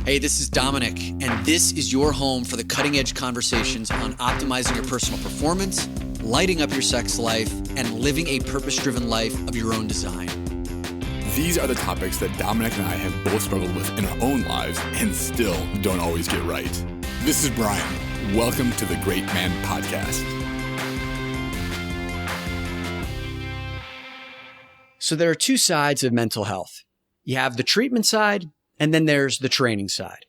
Hey, this is Dominic, and this is your home for the cutting-edge conversations on optimizing your personal performance, lighting up your sex life, and living a purpose-driven life of your own design. These are the topics that Dominic and I have both struggled with in our own lives and still don't always get right. This is Brian. Welcome to the Great Man Podcast. So there are two sides of mental health. You have the treatment side, and then there's the training side.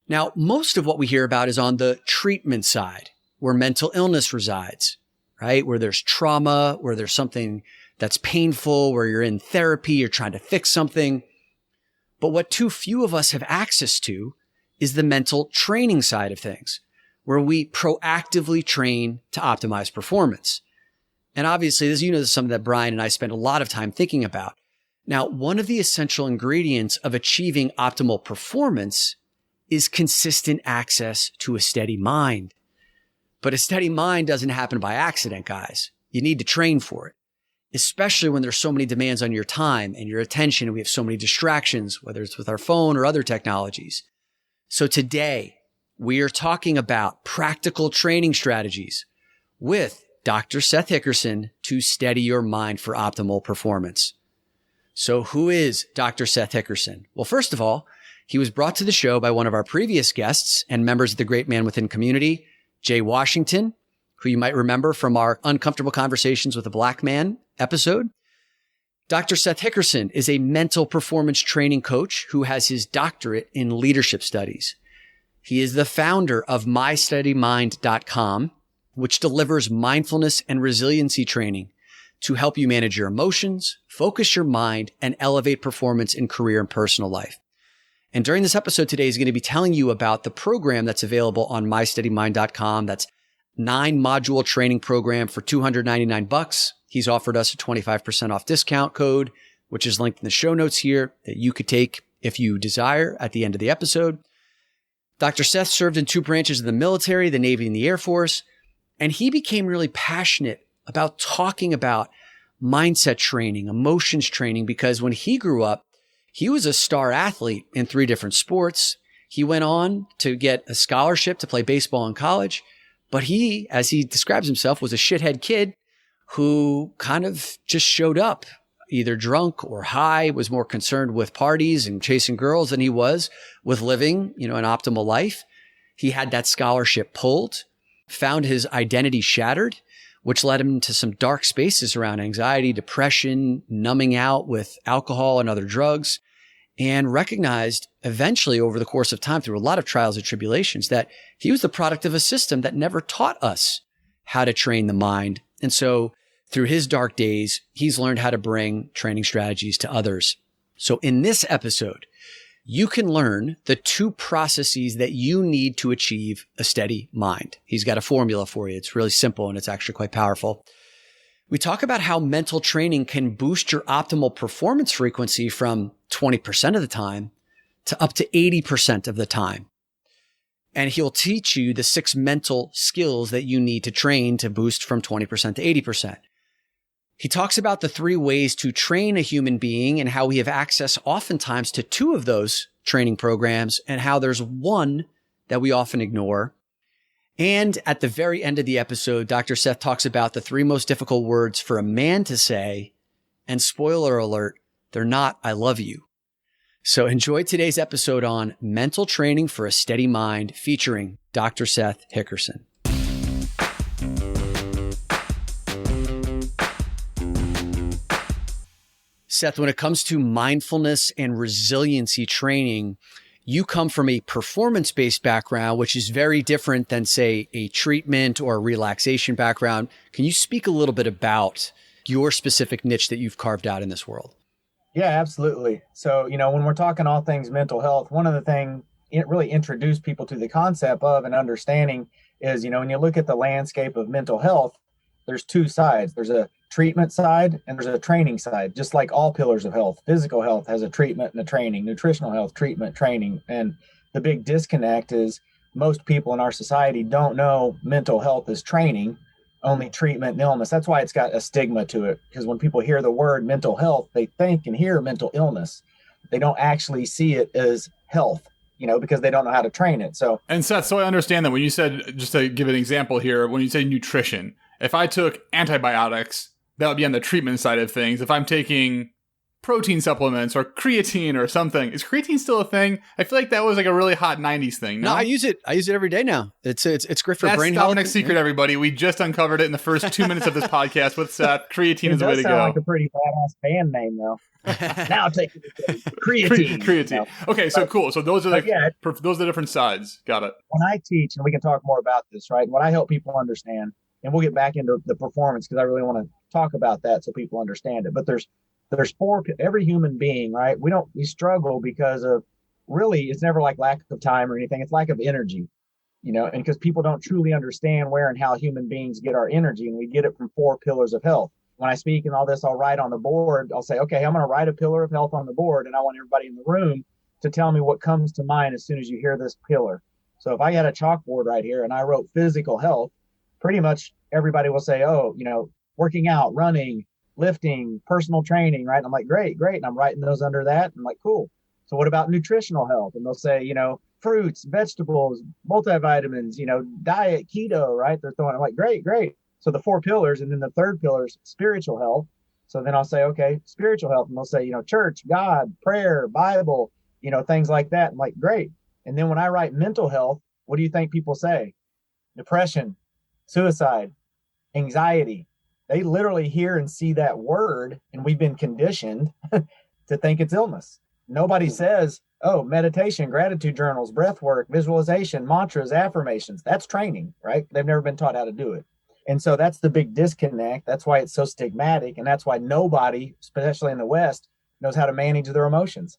Now, most of what we hear about is on the treatment side, where mental illness resides, right? Where there's trauma, where there's something that's painful, where you're in therapy, you're trying to fix something. But what too few of us have access to is the mental training side of things, where we proactively train to optimize performance. And obviously, this is something that Brian and I spend a lot of time thinking about. Now, one of the essential ingredients of achieving optimal performance is consistent access to a steady mind. But a steady mind doesn't happen by accident, guys. You need to train for it, especially when there's so many demands on your time and your attention, and we have so many distractions, whether it's with our phone or other technologies. So today, we are talking about practical training strategies with Dr. Seth Hickerson to steady your mind for optimal performance. So who is Dr. Seth Hickerson? Well, first of all, he was brought to the show by one of our previous guests and members of the Great Man Within community, Jay Washington, who you might remember from our Uncomfortable Conversations with a Black Man episode. Dr. Seth Hickerson is a mental performance training coach who has his doctorate in leadership studies. He is the founder of mysteadymind.com, which delivers mindfulness and resiliency training to help you manage your emotions, focus your mind, and elevate performance in career and personal life. And during this episode today, he's going to be telling you about the program that's available on mysteadymind.com. That's 9-module training program for $299. He's offered us a 25% off discount code, which is linked in the show notes here, that you could take if you desire at the end of the episode. Dr. Seth served in 2 branches of the military, the Navy and the Air Force, and he became really passionate about talking about mindset training, emotions training, because when he grew up, he was a star athlete in 3 different sports. He went on to get a scholarship to play baseball in college, but he, as he describes himself, was a shithead kid who kind of just showed up, either drunk or high, was more concerned with parties and chasing girls than he was with living, an optimal life. He had that scholarship pulled, found his identity shattered, which led him into some dark spaces around anxiety, depression, numbing out with alcohol and other drugs, and recognized eventually over the course of time through a lot of trials and tribulations that he was the product of a system that never taught us how to train the mind. And so through his dark days, he's learned how to bring training strategies to others. So in this episode, you can learn the 2 processes that you need to achieve a steady mind. He's got a formula for you. It's really simple and it's actually quite powerful. We talk about how mental training can boost your optimal performance frequency from 20% of the time to up to 80% of the time. And he'll teach you the 6 mental skills that you need to train to boost from 20% to 80%. He talks about the 3 ways to train a human being and how we have access oftentimes to 2 of those training programs and how there's one that we often ignore. And at the very end of the episode, Dr. Seth talks about the 3 most difficult words for a man to say. And spoiler alert, they're not, "I love you." So enjoy today's episode on mental training for a steady mind featuring Dr. Seth Hickerson. Seth, when it comes to mindfulness and resiliency training, you come from a performance-based background, which is very different than, say, a treatment or a relaxation background. Can you speak a little bit about your specific niche that you've carved out in this world? Yeah, absolutely. So, when we're talking all things mental health, one of the things it really introduced people to the concept of and understanding is, when you look at the landscape of mental health, there's 2 sides. There's a treatment side and there's a training side, just like all pillars of health. Physical health has a treatment and a training, nutritional health, treatment, training. And the big disconnect is most people in our society don't know mental health is training, only treatment and illness. That's why it's got a stigma to it, because when people hear the word mental health, they think and hear mental illness. They don't actually see it as health. because they don't know how to train it. So, and Seth, so I understand that when you said, just to give an example here, when you say nutrition, if I took antibiotics, that would be on the treatment side of things. If I'm taking protein supplements or creatine or something, is creatine still a thing? I feel like that was like a really hot 90s thing. No, I use it every day now. It's great for That's brain health. Dominic's secret, everybody. We just uncovered it in the first 2 minutes of this podcast with Seth. Creatine is the way to go. It does sound like a pretty badass band name, though. Now take it creatine. Creatine. Okay, so cool. So those are those are the different sides. Got it. When I teach, and we can talk more about this, right? What I help people understand, and we'll get back into the performance because I really want to talk about that so people understand it. But there's four, every human being, right? We struggle because of, really, it's never like lack of time or anything. It's lack of energy, and because people don't truly understand where and how human beings get our energy, and we get it from 4 pillars of health. When I speak and all this, I'll write on the board. I'll say, okay, I'm going to write a pillar of health on the board, and I want everybody in the room to tell me what comes to mind as soon as you hear this pillar. So if I had a chalkboard right here and I wrote physical health, pretty much everybody will say, oh, working out, running, lifting, personal training, right? And I'm like, great. And I'm writing those under that. I'm like, cool. So what about nutritional health? And they'll say, fruits, vegetables, multivitamins, diet, keto, right? They're throwing, I'm like, great. So the 4 pillars, and then the third pillar is spiritual health. So then I'll say, okay, spiritual health. And they'll say, church, God, prayer, Bible, things like that. I'm like, great. And then when I write mental health, what do you think people say? Depression, suicide, anxiety. They literally hear and see that word, and we've been conditioned to think it's illness. Nobody says, oh, meditation, gratitude journals, breath work, visualization, mantras, affirmations. That's training, right? They've never been taught how to do it. And so that's the big disconnect. That's why it's so stigmatic. And that's why nobody, especially in the West, knows how to manage their emotions.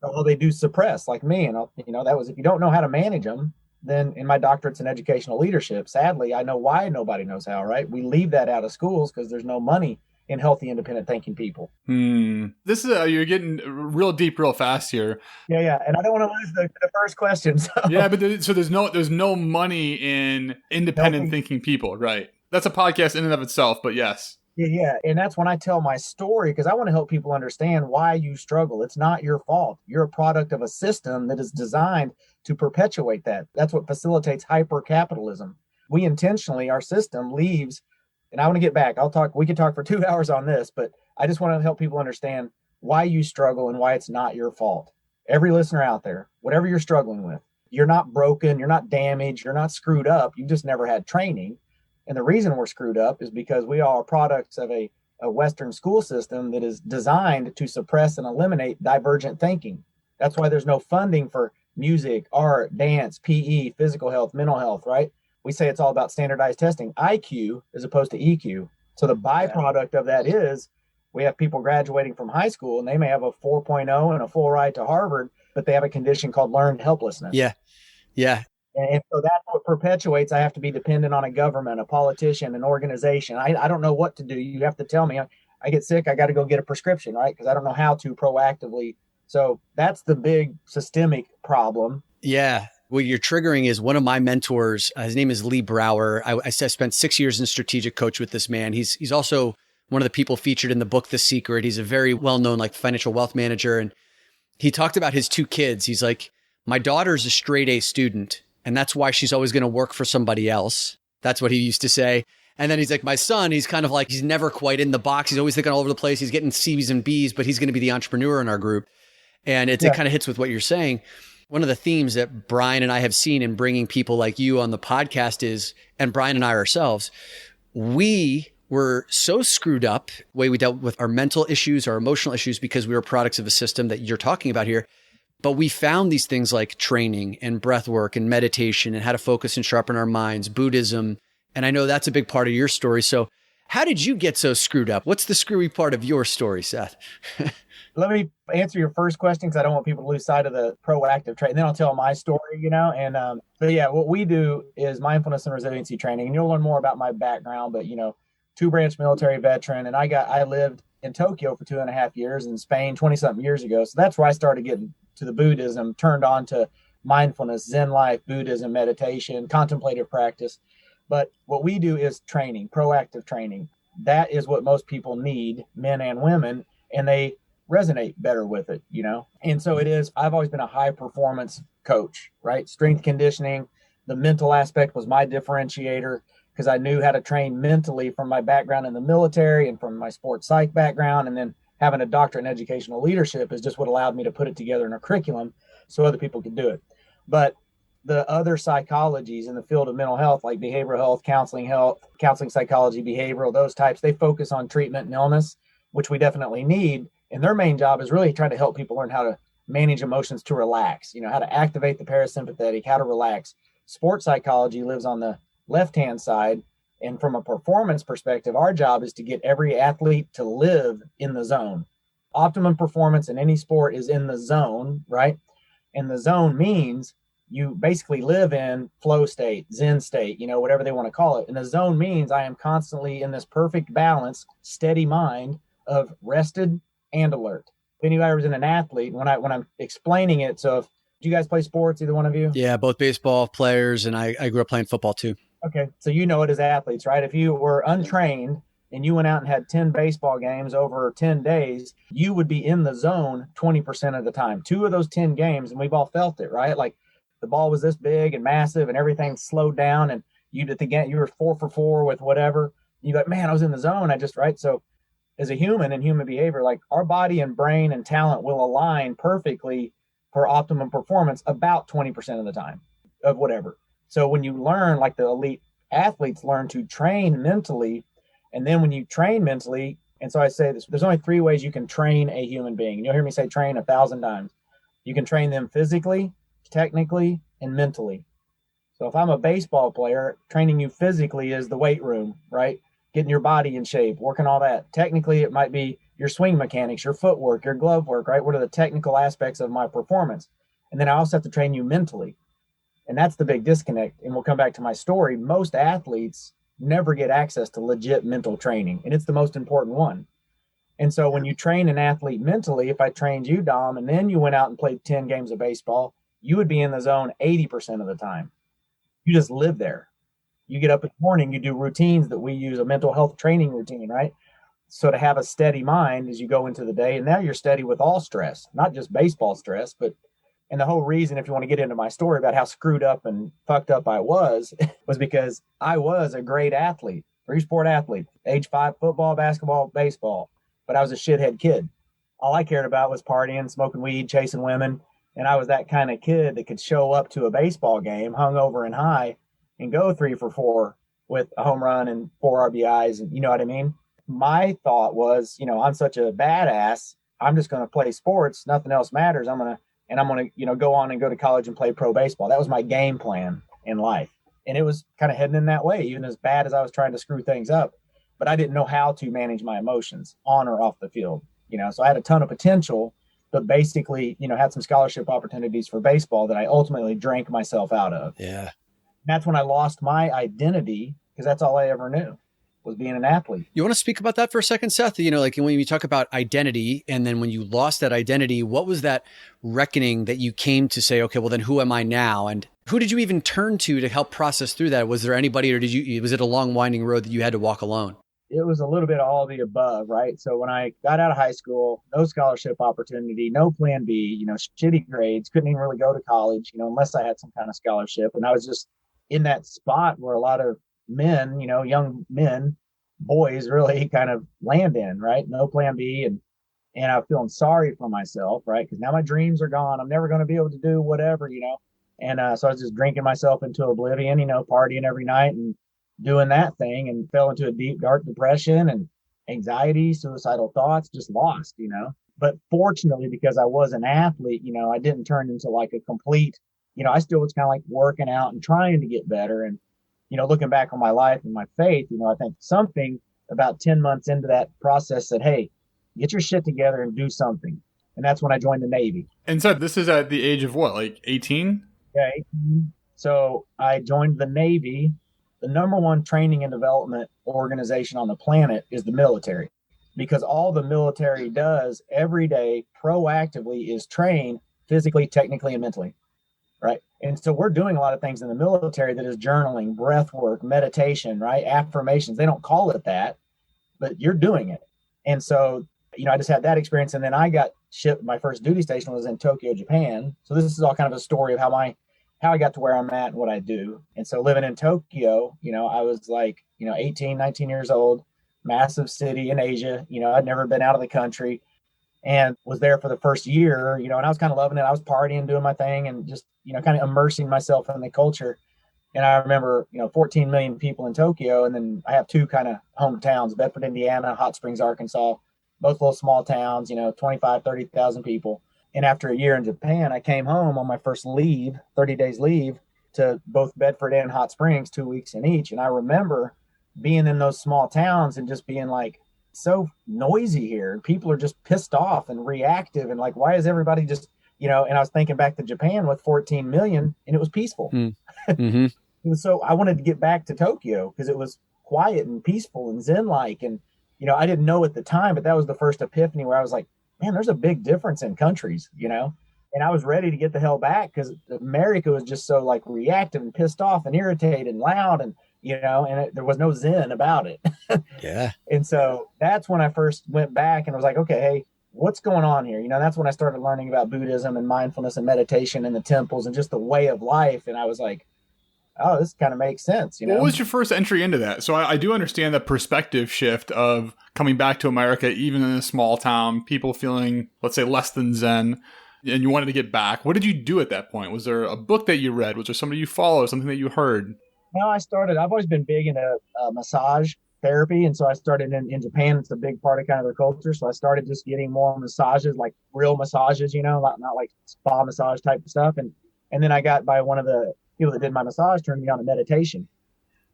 All they do is suppress, like me. And, that was, if you don't know how to manage them, then in my doctorate's in educational leadership, sadly, I know why nobody knows how, right? We leave that out of schools because there's no money in healthy, independent thinking people. This is, you're getting real deep real fast here. Yeah. And I don't want to lose the first question. So. Yeah, but there's no money in independent thinking people, right? That's a podcast in and of itself, but yes. Yeah. And that's when I tell my story, because I want to help people understand why you struggle. It's not your fault. You're a product of a system that is designed to perpetuate that. That's what facilitates hyper-capitalism. We intentionally, our system leaves, and I want to get back. We could talk for 2 hours on this, but I just want to help people understand why you struggle and why it's not your fault. Every listener out there, whatever you're struggling with, you're not broken, you're not damaged, you're not screwed up. You just never had training. And the reason we're screwed up is because we are products of a Western school system that is designed to suppress and eliminate divergent thinking. That's why there's no funding for music, art, dance, PE, physical health, mental health, right? We say it's all about standardized testing, IQ as opposed to EQ. So the byproduct of that is we have people graduating from high school and they may have a 4.0 and a full ride to Harvard, but they have a condition called learned helplessness. Yeah. And so that's what perpetuates. I have to be dependent on a government, a politician, an organization. I don't know what to do. You have to tell me. I get sick. I got to go get a prescription, right? Because I don't know how to proactively. So that's the big systemic problem. Yeah. What you're triggering is one of my mentors. His name is Lee Brower. I spent 6 years in strategic coach with this man. He's also one of the people featured in the book, The Secret. He's a very well-known financial wealth manager. And he talked about his 2 kids. He's like, my daughter's a straight A student. And that's why she's always going to work for somebody else. That's what he used to say. And then he's like, my son, he's kind of like, he's never quite in the box. He's always thinking all over the place. He's getting C's and B's, but he's going to be the entrepreneur in our group. And it kind of hits with what you're saying. One of the themes that Brian and I have seen in bringing people like you on the podcast is, and Brian and I ourselves, we were so screwed up the way we dealt with our mental issues, our emotional issues, because we were products of a system that you're talking about here. But we found these things like training and breath work and meditation and how to focus and sharpen our minds, Buddhism. And I know that's a big part of your story. So how did you get so screwed up? What's the screwy part of your story, Seth? Let me answer your first question because I don't want people to lose sight of the proactive training. Then I'll tell my story, And so yeah, what we do is mindfulness and resiliency training. And you'll learn more about my background, but 2-branch military veteran. And I lived in Tokyo for 2.5 years, in Spain 20-something years ago. So that's where I started getting to the Buddhism, turned on to mindfulness, Zen life, Buddhism, meditation, contemplative practice. But what we do is training, proactive training. That is what most people need, men and women. And they resonate better with it, And so I've always been a high performance coach, right? Strength conditioning, the mental aspect was my differentiator because I knew how to train mentally from my background in the military and from my sports psych background. And then having a doctorate in educational leadership is just what allowed me to put it together in a curriculum so other people could do it. But the other psychologies in the field of mental health, like behavioral health, counseling psychology, behavioral, those types, they focus on treatment and illness, which we definitely need. And their main job is really trying to help people learn how to manage emotions to relax, how to activate the parasympathetic, how to relax. Sports psychology lives on the left-hand side. And from a performance perspective, our job is to get every athlete to live in the zone. Optimum performance in any sport is in the zone, right? And the zone means you basically live in flow state, Zen state, whatever they want to call it. And the zone means I am constantly in this perfect balance, steady mind of rested and alert. If anybody was an athlete, when I'm explaining it, so if do you guys play sports, either one of you? Yeah, both baseball players, and I grew up playing football too. Okay, so you know it as athletes, right? If you were untrained and you went out and had 10 baseball games over 10 days, you would be in the zone 20% of the time. 2 of those 10 games, and we've all felt it, right? Like the ball was this big and massive and everything slowed down and you were 4 for 4 with whatever. You go, man, I was in the zone. Right? So as a human and human behavior, like our body and brain and talent will align perfectly for optimum performance about 20% of the time of whatever. So when you learn, like the elite athletes learn to train mentally, and then when you train mentally, and so I say this, there's only 3 ways you can train a human being. And you'll hear me say train 1,000 times. You can train them physically, technically, and mentally. So if I'm a baseball player, training you physically is the weight room, right? Getting your body in shape, working all that. Technically, it might be your swing mechanics, your footwork, your glove work, right? What are the technical aspects of my performance? And then I also have to train you mentally. And that's the big disconnect. And we'll come back to my story. Most athletes never get access to legit mental training. And it's the most important one. And so when you train an athlete mentally, if I trained you, Dom, and then you went out and played 10 games of baseball, you would be in the zone 80% of the time. You just live there. You get up in the morning, you do routines that we use, a mental health training routine, right? So to have a steady mind as you go into the day, and now you're steady with all stress, not just baseball stress, and the whole reason, if you want to get into my story about how screwed up and fucked up I was because I was a great athlete, 3-sport athlete, age 5, football, basketball, baseball, but I was a shithead kid. All I cared about was partying, smoking weed, chasing women. And I was that kind of kid that could show up to a baseball game hungover and high and go 3 for 4 with a home run and 4 RBIs. And you know what I mean? My thought was, I'm such a badass. I'm just going to play sports. Nothing else matters. I'm going to, go on and go to college and play pro baseball. That was my game plan in life. And it was kind of heading in that way, even as bad as I was trying to screw things up. But I didn't know how to manage my emotions on or off the field. So I had a ton of potential, but basically, had some scholarship opportunities for baseball that I ultimately drank myself out of. Yeah. That's when I lost my identity, because that's all I ever knew was being an athlete. You want to speak about that for a second, Seth? Like when you talk about identity, and then when you lost that identity, what was that reckoning that you came to say, okay, well then who am I now? And who did you even turn to help process through that? Was there anybody, or was it a long winding road that you had to walk alone? It was a little bit of all the above, right? So when I got out of high school, no scholarship opportunity, no plan B, shitty grades, couldn't even really go to college, unless I had some kind of scholarship. And I was just in that spot where a lot of men, young men, boys really kind of land in, right? No plan B. And I'm feeling sorry for myself, right? Because now my dreams are gone. I'm never going to be able to do whatever, And so I was just drinking myself into oblivion, partying every night and doing that thing, and fell into a deep, dark depression and anxiety, suicidal thoughts, just lost, But fortunately, because I was an athlete, I didn't turn into like a complete, I still was kind of like working out and trying to get better. And, looking back on my life and my faith, I think something about 10 months into that process said, hey, get your shit together and do something. And that's when I joined the Navy. And so this is at the age of what, like 18? Yeah, 18. So I joined the Navy. The number one training and development organization on the planet is the military, because all the military does every day proactively is train physically, technically, and mentally, right? And so we're doing a lot of things in the military that is journaling, breath work, meditation, right? Affirmations. They don't call it that, but you're doing it. And so I just had that experience. And then I got shipped. My first duty station was in Tokyo, Japan. So this is all kind of a story of how I got to where I'm at and what I do. And so living in Tokyo, I was like, 18, 19 years old, massive city in Asia. I'd never been out of the country and was there for the first year, and I was kind of loving it. I was partying, doing my thing, and just, kind of immersing myself in the culture. And I remember, 14 million people in Tokyo. And then I have two kind of hometowns, Bedford, Indiana, Hot Springs, Arkansas, both little small towns, 25, 30,000 people. And after a year in Japan, I came home on my first leave, 30 days leave, to both Bedford and Hot Springs, 2 weeks in each. And I remember being in those small towns and just being like, so noisy here. And people are just pissed off and reactive. And like, why is everybody just, and I was thinking back to Japan with 14 million, and it was peaceful. Mm-hmm. So I wanted to get back to Tokyo because it was quiet and peaceful and Zen-like. And, I didn't know at the time, but that was the first epiphany where I was like, man, there's a big difference in countries, and I was ready to get the hell back because America was just so like reactive and pissed off and irritated and loud and, there was no Zen about it. Yeah. And so that's when I first went back and I was like, okay, hey, what's going on here? That's when I started learning about Buddhism and mindfulness and meditation and the temples and just the way of life. And I was like, oh, this kind of makes sense. What was your first entry into that? So I do understand the perspective shift of coming back to America, even in a small town, people feeling, let's say, less than Zen, and you wanted to get back. What did you do at that point? Was there a book that you read? Was there somebody you follow, something that you heard? No, I've always been big into massage therapy. And so I started in Japan. It's a big part of kind of their culture. So I started just getting more massages, like real massages, not like spa massage type of stuff. And then I got by one of the people that did my massage turned me on to meditation,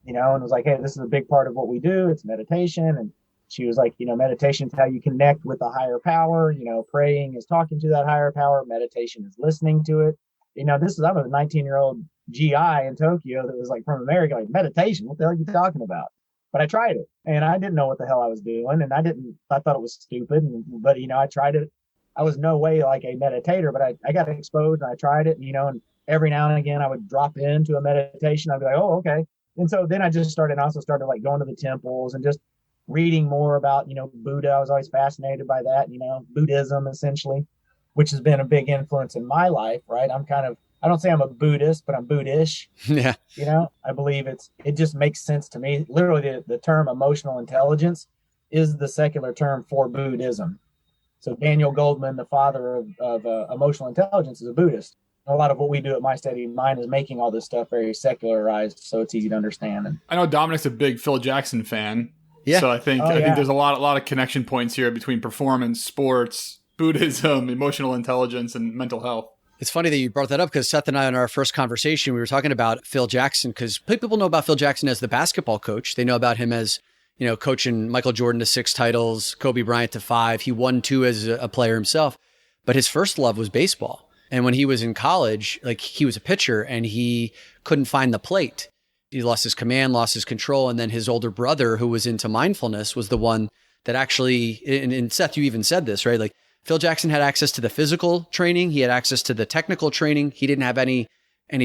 and was like, hey, this is a big part of what we do. It's meditation. And she was like, meditation is how you connect with a higher power. Praying is talking to that higher power. Meditation is listening to it. I'm a 19-year-old GI in Tokyo that was like from America, like meditation. What the hell are you talking about? But I tried it and I didn't know what the hell I was doing. And I thought it was stupid. But I tried it. I was no way like a meditator, but I got exposed and I tried it, and every now and again I would drop into a meditation. I'd be like, oh, okay. And so then I also started like going to the temples and just reading more about, Buddha. I was always fascinated by that, Buddhism essentially, which has been a big influence in my life, right? I don't say I'm a Buddhist, but I'm Buddhish. Yeah. I believe it just makes sense to me. Literally the term emotional intelligence is the secular term for Buddhism. So Daniel Goldman, the father of emotional intelligence, is a Buddhist. A lot of what we do at My Steady Mind is making all this stuff very secularized, so it's easy to understand. And I know Dominic's a big Phil Jackson fan. Yeah. So I think there's a lot of connection points here between performance, sports, Buddhism, emotional intelligence, and mental health. It's funny that you brought that up because Seth and I, in our first conversation, we were talking about Phil Jackson because people know about Phil Jackson as the basketball coach. They know about him as, coaching Michael Jordan to 6 titles, Kobe Bryant to 5. He won 2 as a player himself, but his first love was baseball. And when he was in college, like he was a pitcher and he couldn't find the plate. He lost his command, lost his control. And then his older brother, who was into mindfulness, was the one that actually, and Seth, you even said this, right? Like Phil Jackson had access to the physical training. He had access to the technical training. He didn't have any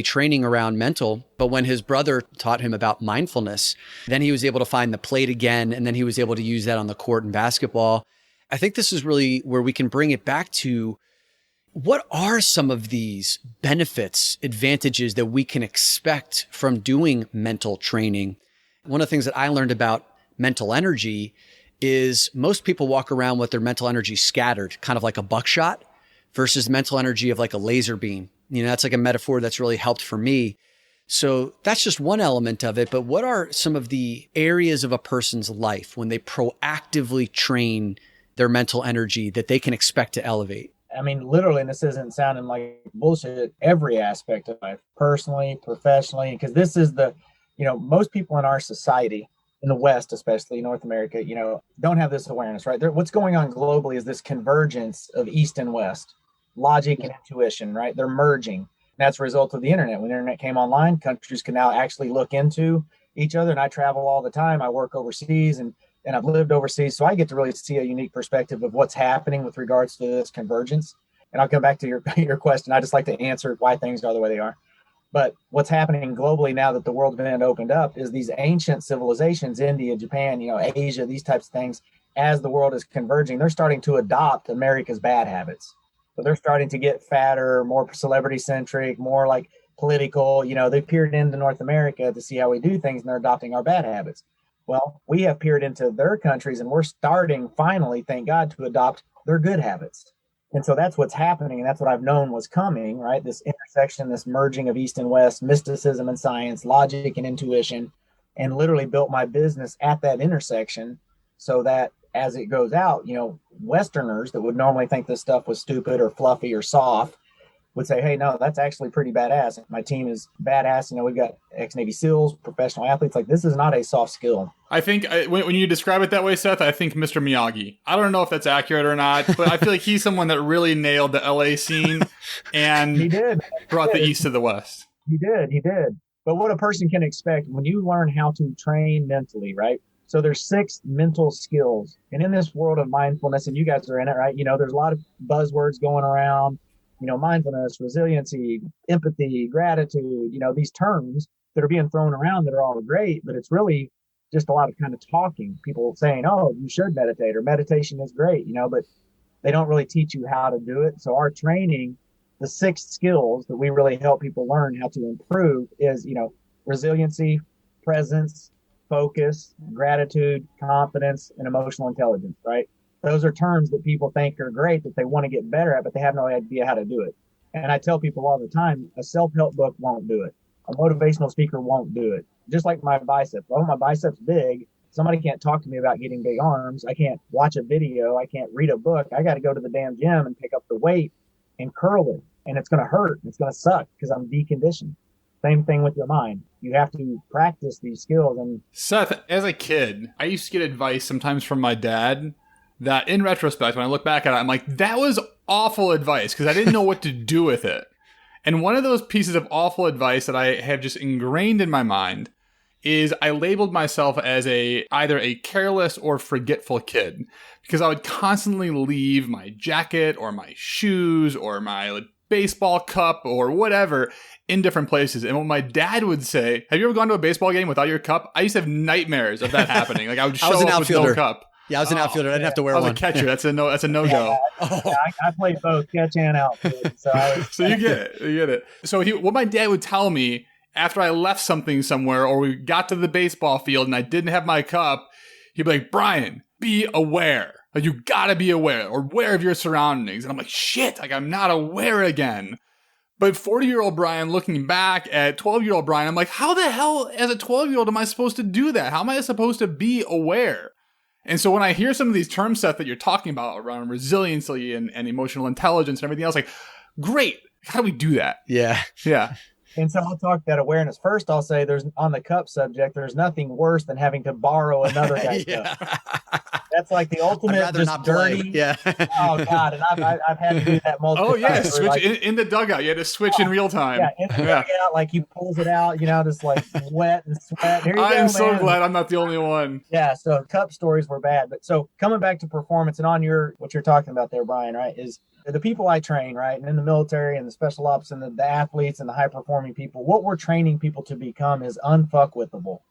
training around mental. But when his brother taught him about mindfulness, then he was able to find the plate again. And then he was able to use that on the court in basketball. I think this is really where we can bring it back to what are some of these benefits, advantages that we can expect from doing mental training? One of the things that I learned about mental energy is most people walk around with their mental energy scattered, kind of like a buckshot versus mental energy of like a laser beam. That's like a metaphor that's really helped for me. So that's just one element of it. But what are some of the areas of a person's life when they proactively train their mental energy that they can expect to elevate? I mean, literally, and this isn't sounding like bullshit, every aspect of life, personally, professionally, because this is most people in our society, in the West, especially North America, don't have this awareness, right? What's going on globally is this convergence of East and West, logic and intuition, right? They're merging. And that's a result of the internet. When the internet came online, countries can now actually look into each other. And I travel all the time. I work overseas and I've lived overseas. So I get to really see a unique perspective of what's happening with regards to this convergence. And I'll come back to your question. I just like to answer why things are the way they are. But what's happening globally now that the world's been opened up is these ancient civilizations, India, Japan, Asia, these types of things, as the world is converging, they're starting to adopt America's bad habits. So they're starting to get fatter, more celebrity centric, more like political. They've peered into North America to see how we do things, and they're adopting our bad habits. Well, we have peered into their countries, and we're starting finally, thank God, to adopt their good habits. And so that's what's happening. And that's what I've known was coming, right? This intersection, this merging of East and West, mysticism and science, logic and intuition, and literally built my business at that intersection so that as it goes out, Westerners that would normally think this stuff was stupid or fluffy or soft would say, hey, no, that's actually pretty badass. My team is badass. We've got ex-Navy SEALs, professional athletes. Like, this is not a soft skill. I think when you describe it that way, Seth, I think Mr. Miyagi. I don't know if that's accurate or not, but I feel like he's someone that really nailed the LA scene and he did. Brought the East to the West. He did. But what a person can expect when you learn how to train mentally, right? So there's 6 mental skills. And in this world of mindfulness, and you guys are in it, right? There's a lot of buzzwords going around. Mindfulness, resiliency, empathy, gratitude, these terms that are being thrown around that are all great, but it's really just a lot of kind of talking. People saying, oh, you should meditate, or meditation is great, but they don't really teach you how to do it. So our training, the 6 skills that we really help people learn how to improve is, resiliency, presence, focus, gratitude, confidence, and emotional intelligence, right? Those are terms that people think are great, that they want to get better at, but they have no idea how to do it. And I tell people all the time, a self-help book won't do it. A motivational speaker won't do it. Just like my biceps. Oh, my biceps big. Somebody can't talk to me about getting big arms. I can't watch a video. I can't read a book. I got to go to the damn gym and pick up the weight and curl it. And it's going to hurt. It's going to suck because I'm deconditioned. Same thing with your mind. You have to practice these skills. And Seth, as a kid, I used to get advice sometimes from my dad that in retrospect, when I look back at it, I'm like, that was awful advice because I didn't know what to do with it. And one of those pieces of awful advice that I have just ingrained in my mind is I labeled myself as either a careless or forgetful kid because I would constantly leave my jacket or my shoes or my baseball cup or whatever in different places. And what my dad would say, have you ever gone to a baseball game without your cup? I used to have nightmares of that happening. Like I would show up with no cup. Yeah, I was an outfielder. I didn't have to wear one. I was a catcher. That's a no-go. Yeah, I played both catch and outfield. So you get it. So what my dad would tell me after I left something somewhere or we got to the baseball field and I didn't have my cup, he'd be like, Brian, be aware. Like, you gotta be aware or aware of your surroundings. And I'm like, shit, like I'm not aware again. But 40-year-old Brian looking back at 12-year-old Brian, I'm like, how the hell as a 12-year-old am I supposed to do that? How am I supposed to be aware? And so when I hear some of these terms, Seth, that you're talking about around resiliency and emotional intelligence and everything else, like, great. How do we do that? Yeah. And so I'll talk that awareness. First, I'll say on the cup subject, there's nothing worse than having to borrow another guy's cup. That's like the ultimate just dirty. Yeah. Oh God. And I've had to do that multiple times. Oh yeah. Switch in the dugout. You had to switch in real time. Yeah. In the dugout, like he pulls it out, just like wet and sweat. Here you go, I'm so man. glad I'm not the only one. Yeah. So cup stories were bad. But so coming back to performance and on what you're talking about there, Brian, right, is the people I train, right, and in the military and the special ops and the athletes and the high performing people, what we're training people to become is unfuckwithable.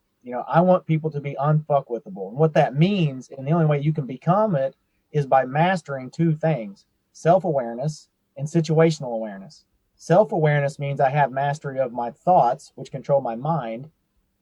I want people to be unfuckwithable. And what that means, and the only way you can become it, is by mastering 2 things: self-awareness and situational awareness. Self-awareness means I have mastery of my thoughts, which control my mind.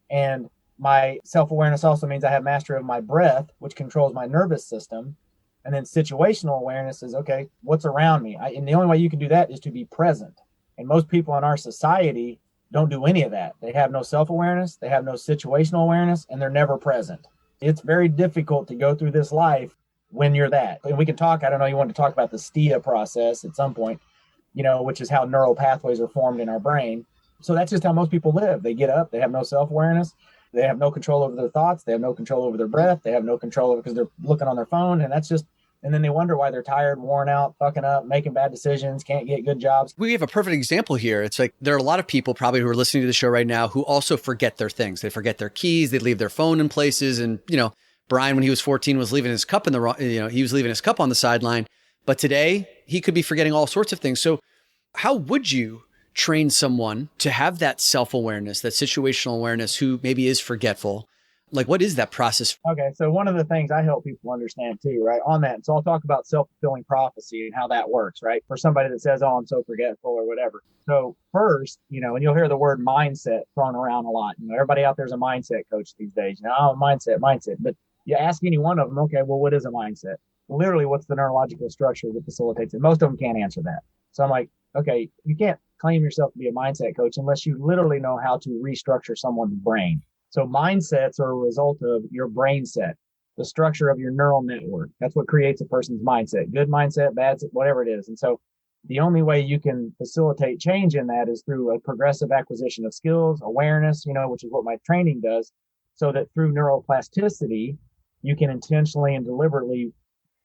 And my self-awareness also means I have mastery of my breath, which controls my nervous system. And then situational awareness is, okay, what's around me? And the only way you can do that is to be present. And most people in our society don't do any of that. They have no self-awareness, they have no situational awareness, and they're never present. It's very difficult to go through this life when you're that. And we can talk, I don't know, you want to talk about the STIA process at some point, which is how neural pathways are formed in our brain. So that's just how most people live. They get up, they have no self-awareness, they have no control over their thoughts, they have no control over their breath, they have no control over because they're looking on their phone, and and then they wonder why they're tired, worn out, fucking up, making bad decisions, can't get good jobs. We have a perfect example here. It's like there are a lot of people probably who are listening to the show right now who also forget their things. They forget their keys, they leave their phone in places. And, Brian, when he was 14, was leaving his cup he was leaving his cup on the sideline. But today he could be forgetting all sorts of things. So how would you train someone to have that self-awareness, that situational awareness, who maybe is forgetful? Like, what is that process? Okay, so one of the things I help people understand too, right, on that. So I'll talk about self-fulfilling prophecy and how that works, right? For somebody that says, oh, I'm so forgetful or whatever. So first, and you'll hear the word mindset thrown around a lot. Everybody out there's a mindset coach these days. Oh, mindset. But you ask any one of them, okay, well, what is a mindset? Literally, what's the neurological structure that facilitates it? Most of them can't answer that. So I'm like, okay, you can't claim yourself to be a mindset coach unless you literally know how to restructure someone's brain. So mindsets are a result of your brain set, the structure of your neural network. That's what creates a person's mindset, good mindset, bad, whatever it is. And so the only way you can facilitate change in that is through a progressive acquisition of skills, awareness, which is what my training does, so that through neuroplasticity, you can intentionally and deliberately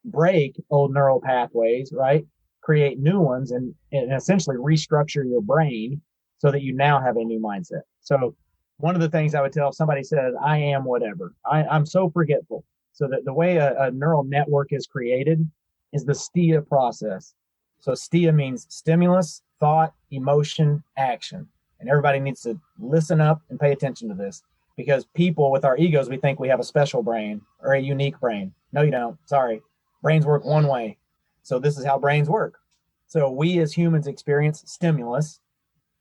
break old neural pathways, right? Create new ones and essentially restructure your brain so that you now have a new mindset. So one of the things I would tell if somebody says, I am whatever, I'm so forgetful. So that the way a neural network is created is the STIA process. So STIA means stimulus, thought, emotion, action. And everybody needs to listen up and pay attention to this, because people with our egos, we think we have a special brain or a unique brain. No, you don't. Sorry. Brains work one way. So this is how brains work. So we as humans experience stimulus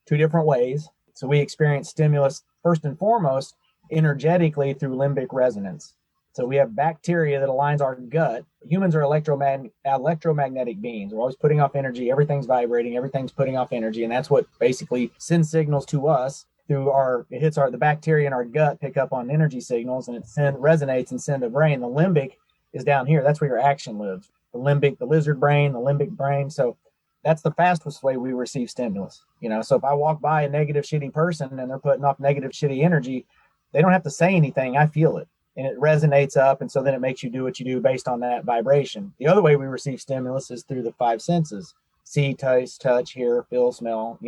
two different ways. So we experience stimulus first and foremost energetically through limbic resonance. So we have bacteria that aligns our gut. Humans are electromagnetic beings. We're always putting off energy. Everything's vibrating. Everything's putting off energy. And that's what basically sends signals to us through the bacteria in our gut pick up on energy signals, and it resonates and send to brain. The limbic is down here. That's where your action lives. The limbic, the lizard brain, the limbic brain. So that's the fastest way we receive stimulus. So if I walk by a negative, shitty person and they're putting off negative, shitty energy, they don't have to say anything. I feel it and it resonates up. And so then it makes you do what you do based on that vibration. The other way we receive stimulus is through the five senses: see, taste, touch, hear, feel, smell,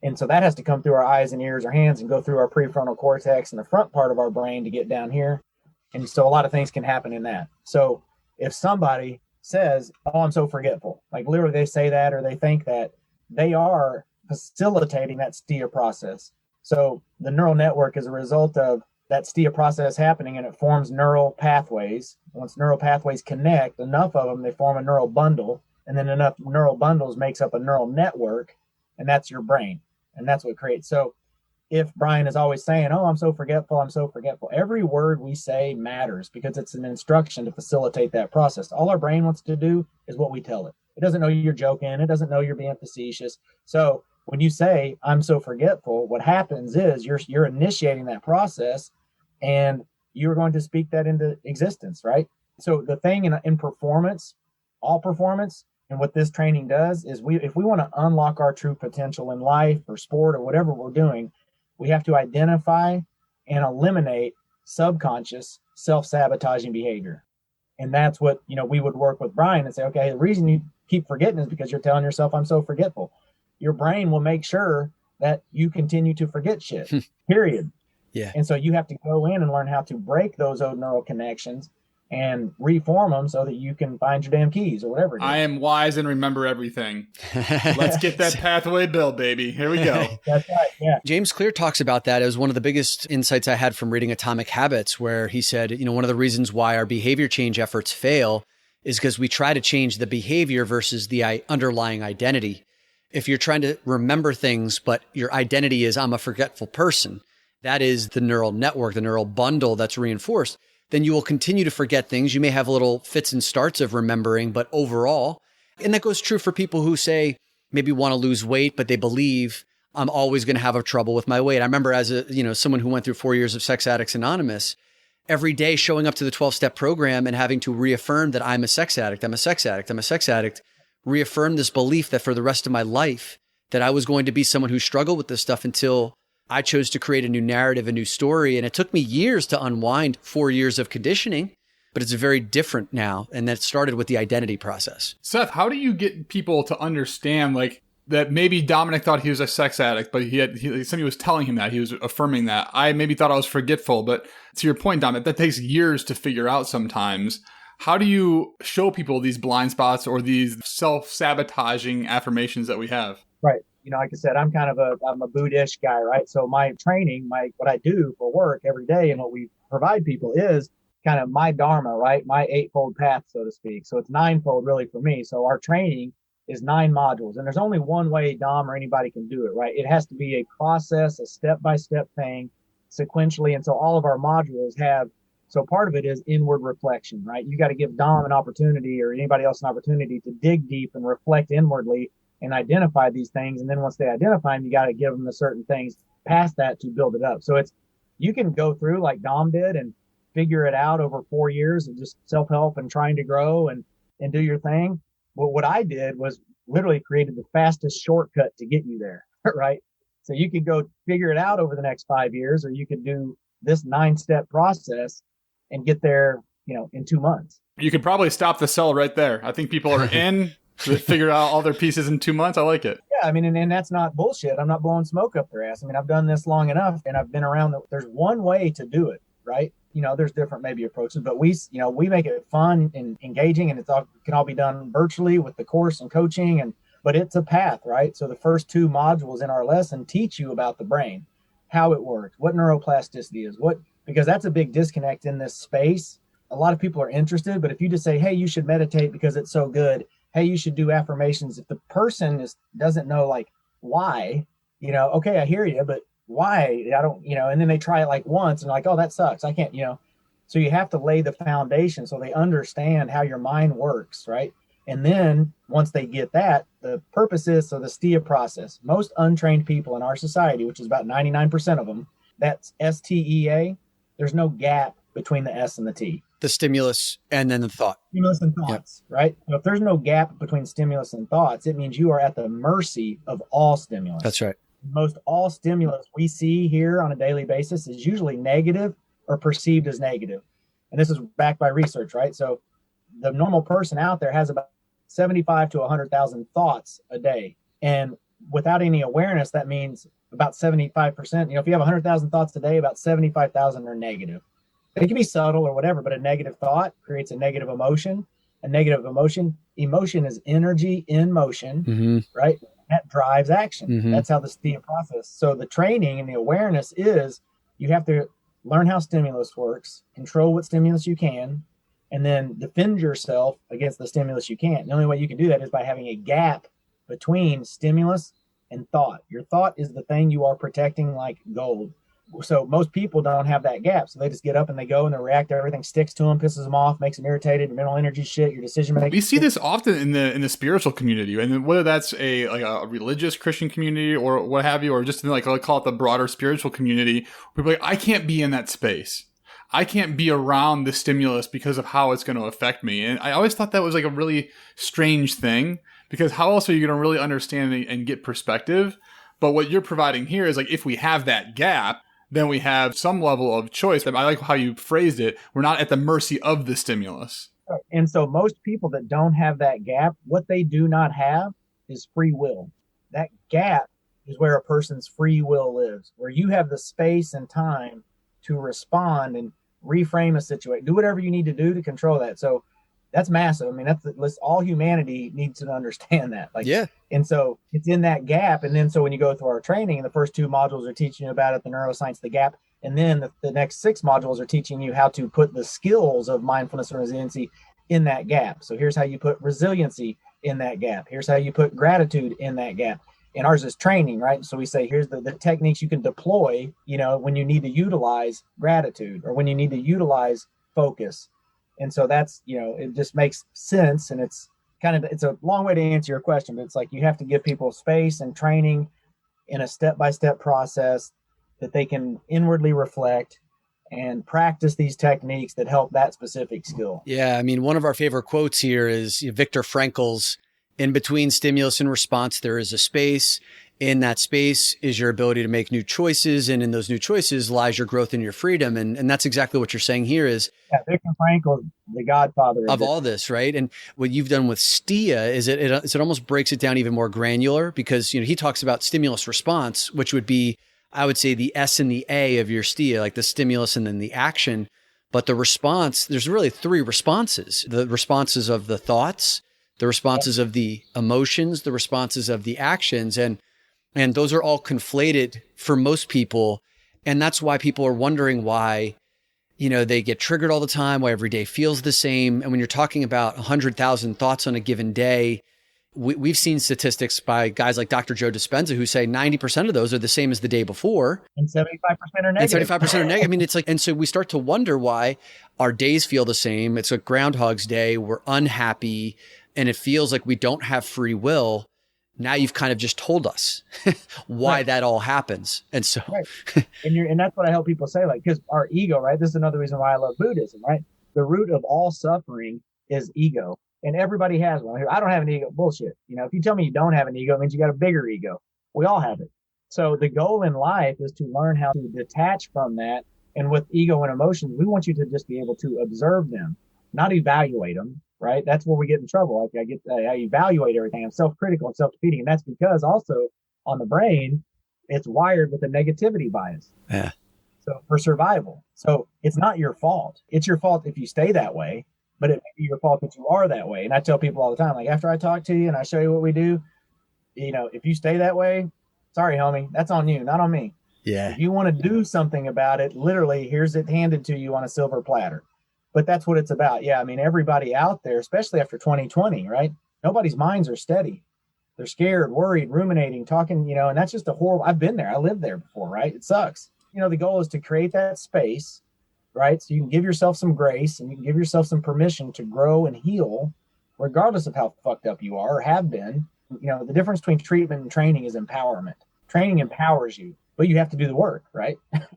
And so that has to come through our eyes and ears or hands and go through our prefrontal cortex and the front part of our brain to get down here. And so a lot of things can happen in that. So if somebody says, oh, I'm so forgetful, like literally they say that or they think that, they are facilitating that STIA process. So the neural network is a result of that STIA process happening, and it forms neural pathways. Once neural pathways connect, enough of them, they form a neural bundle, and then enough neural bundles makes up a neural network, and that's your brain. And that's what creates. So if Brian is always saying, oh, I'm so forgetful, every word we say matters because it's an instruction to facilitate that process. All our brain wants to do is what we tell it. It doesn't know you're joking. It doesn't know you're being facetious. So when you say, I'm so forgetful, what happens is you're initiating that process and you're going to speak that into existence, right? So the thing in performance, all performance, and what this training does is if we want to unlock our true potential in life or sport or whatever we're doing, we have to identify and eliminate subconscious self-sabotaging behavior. And that's what, we would work with Brian and say, okay, the reason you keep forgetting is because you're telling yourself, I'm so forgetful. Your brain will make sure that you continue to forget shit, period. Yeah. And so you have to go in and learn how to break those old neural connections and reform them so that you can find your damn keys or whatever it is. I am wise and remember everything. Let's get that pathway built, baby. Here we go. That's right. Yeah. James Clear talks about that as one of the biggest insights I had from reading Atomic Habits, where he said, one of the reasons why our behavior change efforts fail is because we try to change the behavior versus the underlying identity. If you're trying to remember things, but your identity is, I'm a forgetful person, that is the neural network, the neural bundle that's reinforced, then you will continue to forget things. You may have little fits and starts of remembering, but overall, and that goes true for people who say maybe want to lose weight, but they believe I'm always going to have a trouble with my weight. I remember as someone who went through 4 years of Sex Addicts Anonymous, every day showing up to the 12-step program and having to reaffirm that I'm a sex addict, reaffirm this belief that for the rest of my life, that I was going to be someone who struggled with this stuff until I chose to create a new narrative, a new story. And it took me years to unwind 4 years of conditioning, but it's very different now. And that started with the identity process. Seth, how do you get people to understand that maybe Dominic thought he was a sex addict, but somebody was telling him that, he was affirming that. I maybe thought I was forgetful, but to your point, Dominic, that takes years to figure out sometimes. How do you show people these blind spots or these self-sabotaging affirmations that we have? Right. like I said, I'm a Buddhist guy, right? So my training, what I do for work every day and what we provide people is kind of my dharma, right? My eightfold path, so to speak. So it's ninefold really for me. So our training is 9 modules, and there's only one way Dom or anybody can do it, right? It has to be a process, a step-by-step thing sequentially. And so all of our modules have, so part of it is inward reflection, right? You got to give Dom an opportunity or anybody else an opportunity to dig deep and reflect inwardly and identify these things. And then once they identify them, you got to give them the certain things past that to build it up. So you can go through like Dom did and figure it out over 4 years of just self-help and trying to grow and do your thing. But what I did was literally created the fastest shortcut to get you there, right? So you could go figure it out over the next 5 years, or you could do this 9-step process and get there, in 2 months. You could probably stop the sell right there. I think people are in to figure out all their pieces in 2 months. I like it. Yeah, I mean, and that's not bullshit. I'm not blowing smoke up their ass. I mean, I've done this long enough and I've been around. There's one way to do it, right? There's different maybe approaches, but we make it fun and engaging, and can all be done virtually with the course and coaching, but it's a path, right? So the first 2 modules in our lesson teach you about the brain, how it works, what neuroplasticity is, because that's a big disconnect in this space. A lot of people are interested, but if you just say, hey, you should meditate because it's so good, hey, you should do affirmations, if the person doesn't know like why, okay, I hear you, but why? I don't, and then they try it like once and like, oh, that sucks. I can't, so you have to lay the foundation so they understand how your mind works, right? And then once they get that, the purpose is, so the STIA process, most untrained people in our society, which is about 99% of them, that's STEA. There's no gap between the S and the T. The stimulus and then the thought. Stimulus and thoughts, right? So if there's no gap between stimulus and thoughts, it means you are at the mercy of all stimulus. That's right. Most all stimulus we see here on a daily basis is usually negative or perceived as negative. And this is backed by research, right? So the normal person out there has about 75 to 100,000 thoughts a day. And without any awareness, that means about 75%, if you have 100,000 thoughts a day, about 75,000 are negative. It can be subtle or whatever, but a negative thought creates a negative emotion. A negative emotion is energy in motion, right? That drives action. That's how the STIA process. So the training and the awareness is you have to learn how stimulus works, control what stimulus you can, and then defend yourself against the stimulus you can't. The only way you can do that is by having a gap between stimulus and thought. Your thought is the thing you are protecting like gold. So most people don't have that gap. So they just get up and they go and they react to everything, sticks to them, pisses them off, makes them irritated, mental energy shit, your decision making. We see this often in the spiritual community, and whether that's a religious Christian community or what have you, or just in I call it the broader spiritual community. People are like, I can't be in that space. I can't be around the stimulus because of how it's going to affect me. And I always thought that was like a really strange thing, because how else are you going to really understand and get perspective? But what you're providing here is like, if we have that gap, then we have some level of choice. I like how you phrased it. We're not at the mercy of the stimulus. And so most people that don't have that gap, what they do not have is free will. That gap is where a person's free will lives, where you have the space and time to respond and reframe a situation, do whatever you need to do to control that. So that's massive. I mean, that's all humanity needs to understand that. And so it's in that gap. And then so when you go through our training, the first 2 modules are teaching you about it, the neuroscience, the gap. And then the next 6 modules are teaching you how to put the skills of mindfulness and resiliency in that gap. So here's how you put resiliency in that gap. Here's how you put gratitude in that gap. And ours is training, right? So we say, here's the techniques you can deploy, when you need to utilize gratitude or when you need to utilize focus. And so that's, it just makes sense. And it's a long way to answer your question, but it's like you have to give people space and training in a step-by-step process that they can inwardly reflect and practice these techniques that help that specific skill. Yeah. I mean, one of our favorite quotes here is Viktor Frankl's, in between stimulus and response, there is a space. In that space is your ability to make new choices. And in those new choices lies your growth and your freedom. And that's exactly what you're saying here is. Yeah, Viktor Frankl is the godfather of all this, right? And what you've done with STIA is it almost breaks it down even more granular, because, he talks about stimulus response, which would be, I would say, the S and the A of your STIA, like the stimulus and then the action. But the response, there's really 3 responses: the responses of the thoughts, the responses of the emotions, the responses of the actions. And And those are all conflated for most people. And that's why people are wondering why, they get triggered all the time, why every day feels the same. And when you're talking about 100,000 thoughts on a given day, we've seen statistics by guys like Dr. Joe Dispenza who say 90% of those are the same as the day before. And 75% are negative. And 75% are negative. I mean, it's like, and so we start to wonder why our days feel the same. It's a Groundhog's Day. We're unhappy and it feels like we don't have free will. Now you've kind of just told us why that all happens. And so, and that's what I help people say, like, because our ego, right? This is another reason why I love Buddhism, right? The root of all suffering is ego. And everybody has one. I don't have an ego. Bullshit. If you tell me you don't have an ego, it means you got a bigger ego. We all have it. So the goal in life is to learn how to detach from that. And with ego and emotions, we want you to just be able to observe them, not evaluate them, right? That's where we get in trouble. Like I evaluate everything. I'm self-critical and self-defeating. And that's because also on the brain, it's wired with a negativity bias. Yeah. So for survival. So it's not your fault. It's your fault if you stay that way. But it may be your fault that you are that way. And I tell people all the time, like, after I talk to you and I show you what we do, if you stay that way, sorry, homie, that's on you, not on me. Yeah. If you want to do something about it, literally, here's it handed to you on a silver platter. But that's what it's about. Yeah, I mean, everybody out there, especially after 2020, right? Nobody's minds are steady. They're scared, worried, ruminating, talking, and that's just a horrible, I've been there. I lived there before, right? It sucks. The goal is to create that space, right? So you can give yourself some grace and you can give yourself some permission to grow and heal, regardless of how fucked up you are or have been. The difference between treatment and training is empowerment. Training empowers you, but you have to do the work, right?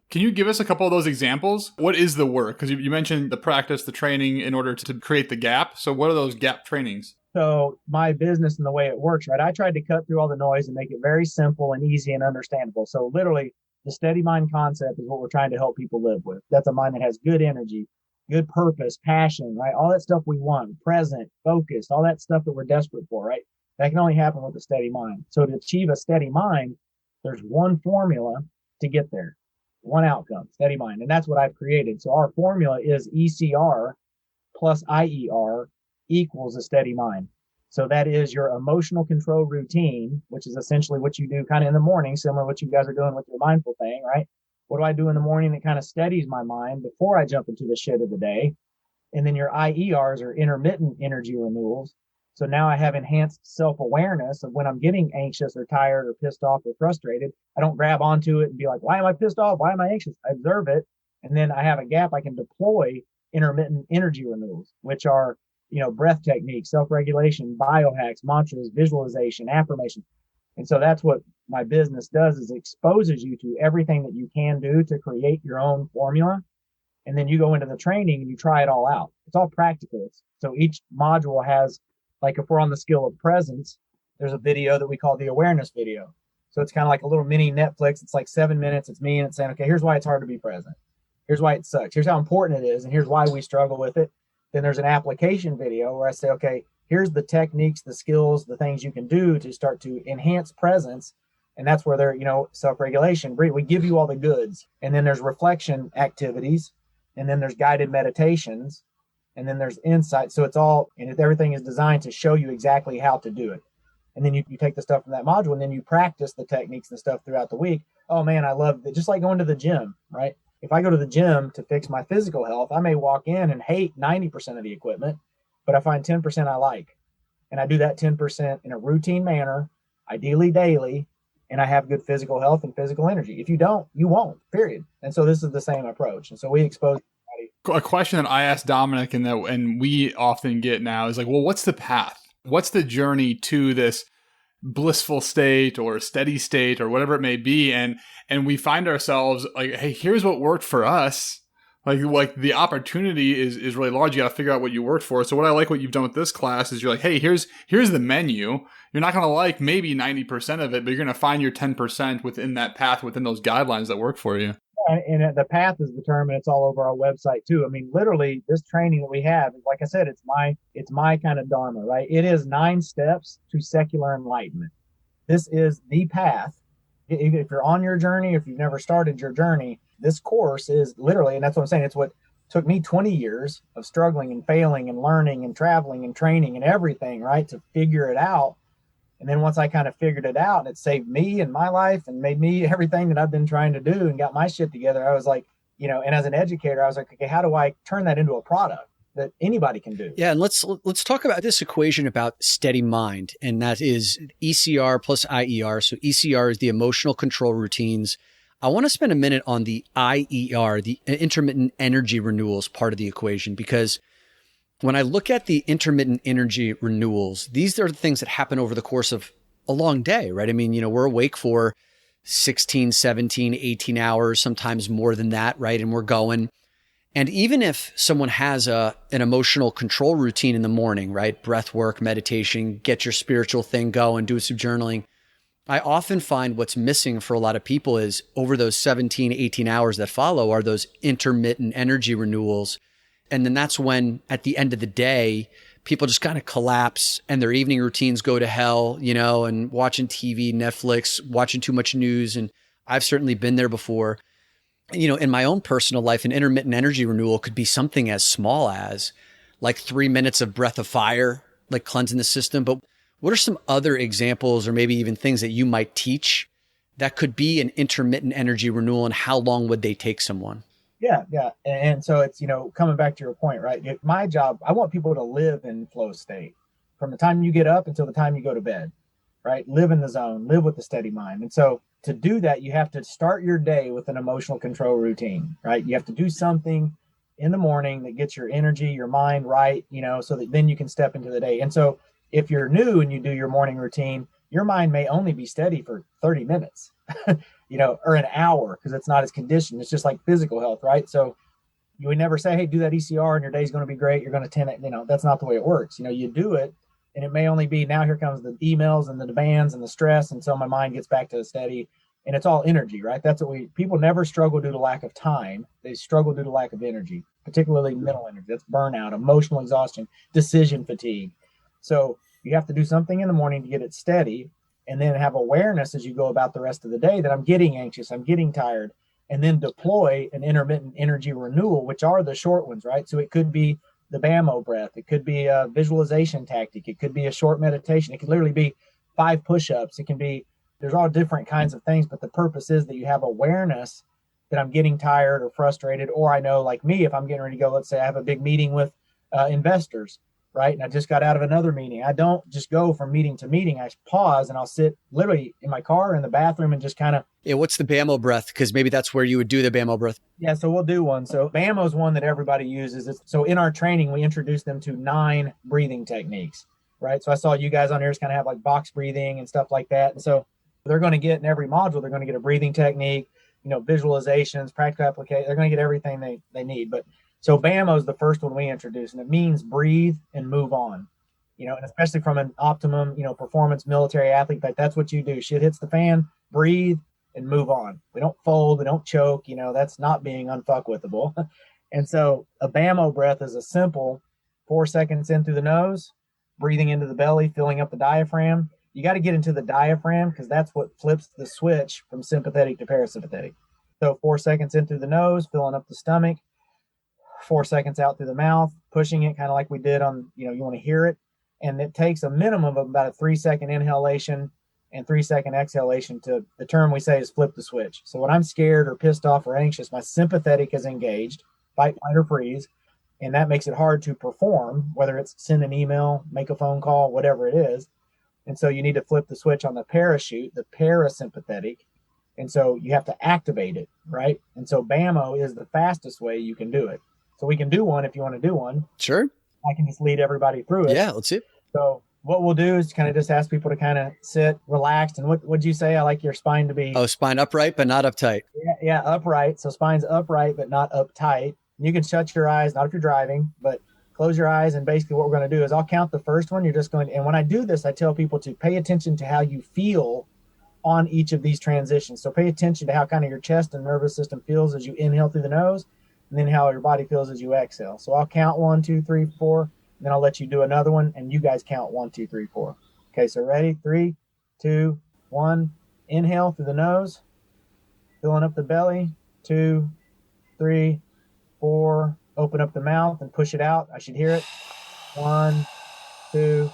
Can you give us a couple of those examples? What is the work? Because you mentioned the practice, the training in order to create the gap. So what are those gap trainings? So my business and the way it works, right? I tried to cut through all the noise and make it very simple and easy and understandable. So literally, the steady mind concept is what we're trying to help people live with. That's a mind that has good energy, good purpose, passion, right? All that stuff we want, present, focused, all that stuff that we're desperate for, right? That can only happen with a steady mind. So to achieve a steady mind, there's one formula to get there, one outcome, steady mind. And that's what I've created. So our formula is ECR plus IER equals a steady mind. So that is your emotional control routine, which is essentially what you do kind of in the morning, similar to what you guys are doing with your mindful thing, right? What do I do in the morning that kind of steadies my mind before I jump into the shit of the day? And then your IERs are intermittent energy renewals. So now I have enhanced self-awareness of when I'm getting anxious or tired or pissed off or frustrated. I don't grab onto it and be like, why am I pissed off? Why am I anxious? I observe it. And then I have a gap. I can deploy intermittent energy renewals, which are breath techniques, self-regulation, biohacks, mantras, visualization, affirmation. And so that's what my business does, is exposes you to everything that you can do to create your own formula. And then you go into the training and you try it all out. It's all practical. So each module has, like, if we're on the skill of presence, there's a video that we call the awareness video. So it's kind of like a little mini Netflix. It's like 7 minutes. It's me and it's saying, okay, here's why it's hard to be present. Here's why it sucks. Here's how important it is. And here's why we struggle with it. Then there's an application video where I say, okay, here's the techniques, the skills, the things you can do to start to enhance presence. And that's where they're, self-regulation. We give you all the goods. And then there's reflection activities. And then there's guided meditations. And then there's insight. So it's all, and everything is designed to show you exactly how to do it. And then you take the stuff from that module and then you practice the techniques and stuff throughout the week. Oh man, I love it. Just like going to the gym, right? If I go to the gym to fix my physical health, I may walk in and hate 90% of the equipment, but I find 10% I like. And I do that 10% in a routine manner, ideally daily, and I have good physical health and physical energy. If you don't, you won't, period. And so this is the same approach. And so we expose everybody. A question that I asked Dominic and we often get now is like, well, what's the path? What's the journey to this blissful state or steady state or whatever it may be? And we find ourselves like, hey, here's what worked for us. Like the opportunity is really large. You got to figure out what you worked for. So what I like what you've done with this class is you're like, hey, here's the menu. You're not going to like maybe 90% of it, but you're going to find your 10% within that path, within those guidelines that work for you. And the path is determined. It's all over our website too. I mean, literally this training that we have, like I said, it's my kind of dharma, right? It is 9 steps to secular enlightenment. This is the path. If you're on your journey, if you've never started your journey, this course is literally, and that's what I'm saying, it's what took me 20 years of struggling and failing and learning and traveling and training and everything, right? To figure it out. And then once I kind of figured it out and it saved me and my life and made me everything that I've been trying to do and got my shit together, I was like, and as an educator, I was like, okay, how do I turn that into a product that anybody can do? Yeah. And let's talk about this equation about steady mind. And that is ECR plus IER. So ECR is the emotional control routines. I want to spend a minute on the IER, the intermittent energy renewals part of the equation, because when I look at the intermittent energy renewals, these are the things that happen over the course of a long day, right? I mean, we're awake for 16, 17, 18 hours, sometimes more than that, right? And we're going. And even if someone has an emotional control routine in the morning, right? Breath work, meditation, get your spiritual thing going, do some journaling. I often find what's missing for a lot of people is over those 17, 18 hours that follow are those intermittent energy renewals. And then that's when at the end of the day, people just kind of collapse and their evening routines go to hell, and watching TV, Netflix, watching too much news. And I've certainly been there before. In my own personal life, an intermittent energy renewal could be something as small as like 3 minutes of breath of fire, like cleansing the system. But what are some other examples or maybe even things that you might teach that could be an intermittent energy renewal, and how long would they take someone? Yeah. And so it's, coming back to your point, right? My job, I want people to live in flow state from the time you get up until the time you go to bed, right? Live in the zone, live with the steady mind. And so to do that, you have to start your day with an emotional control routine, right? You have to do something in the morning that gets your energy, your mind right, so that then you can step into the day. And so if you're new and you do your morning routine, your mind may only be steady for 30 minutes, or an hour, because it's not as conditioned. It's just like physical health, right? So you would never say, hey, do that ECR and your day's going to be great. You're going to 10 it. That's not the way it works. You do it and it may only be, now here comes the emails and the demands and the stress. And so my mind gets back to steady, and it's all energy, right? That's what people never struggle due to lack of time. They struggle due to lack of energy, particularly mental energy. That's burnout, emotional exhaustion, decision fatigue. So you have to do something in the morning to get it steady, and then have awareness as you go about the rest of the day that I'm getting anxious, I'm getting tired, and then deploy an intermittent energy renewal, which are the short ones, right? So it could be the BAMO breath. It could be a visualization tactic. It could be a short meditation. It could literally be 5 push-ups. It can be, there's all different kinds of things, but the purpose is that you have awareness that I'm getting tired or frustrated, or I know, like me, if I'm getting ready to go, let's say I have a big meeting with investors, right? And I just got out of another meeting. I don't just go from meeting to meeting. I pause and I'll sit literally in my car or in the bathroom and just kind of. Yeah. What's the BAMO breath? Because maybe that's where you would do the BAMO breath. Yeah. So we'll do one. So BAMO is one that everybody uses. So in our training, we introduced them to 9 breathing techniques, right? So I saw you guys on here kind of have like box breathing and stuff like that. And so they're going to get in every module, they're going to get a breathing technique, visualizations, practical application. They're going to get everything they need. But so BAMO is the first one we introduced, and it means breathe and move on, and especially from an optimum, performance military athlete, that's what you do. Shit hits the fan, breathe and move on. We don't fold, we don't choke, that's not being unfuckwithable. And so a BAMO breath is a simple 4 seconds in through the nose, breathing into the belly, filling up the diaphragm. You got to get into the diaphragm because that's what flips the switch from sympathetic to parasympathetic. So 4 seconds in through the nose, filling up the stomach, 4 seconds out through the mouth, pushing it kind of like we did on, you want to hear it. And it takes a minimum of about a 3-second inhalation and 3-second exhalation to, the term we say is flip the switch. So when I'm scared or pissed off or anxious, my sympathetic is engaged, fight, flight, or freeze. And that makes it hard to perform, whether it's send an email, make a phone call, whatever it is. And so you need to flip the switch on the parachute, the parasympathetic. And so you have to activate it, right? And so BAMO is the fastest way you can do it. So we can do one if you want to do one. Sure. I can just lead everybody through it. Yeah, let's see it. So what we'll do is kind of just ask people to kind of sit relaxed. And what'd you say? I like your spine to be. Oh, spine upright, but not uptight. Yeah, upright. So spine's upright, but not uptight. You can shut your eyes, not if you're driving, but close your eyes. And basically what we're going to do is I'll count the first one. You're just going to, and when I do this, I tell people to pay attention to how you feel on each of these transitions. So pay attention to how kind of your chest and nervous system feels as you inhale through the nose, and then how your body feels as you exhale. So I'll count 1, 2, 3, 4, and then I'll let you do another one, and you guys count 1, 2, 3, 4. Okay, so ready? 3, 2, 1. Inhale through the nose, filling up the belly. 2, 3, 4. Open up the mouth and push it out. I should hear it. 1, 2,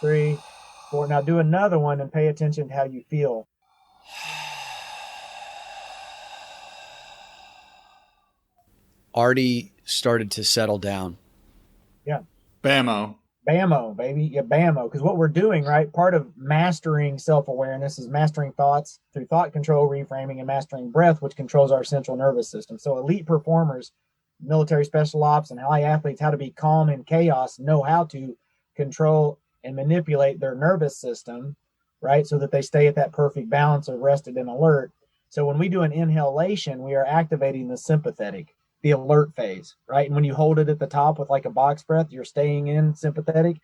3, Now do another one and pay attention to how you feel. Already started to settle down. Yeah. BAMO. BAMO, baby. Yeah, BAMO. Because what we're doing, right, part of mastering self-awareness is mastering thoughts through thought control, reframing, and mastering breath, which controls our central nervous system. So elite performers, military special ops, and high athletes, how to be calm in chaos, know how to control and manipulate their nervous system, right, so that they stay at that perfect balance of rested and alert. So when we do an inhalation, we are activating the sympathetic, the alert phase, right? And when you hold it at the top with like a box breath, you're staying in sympathetic.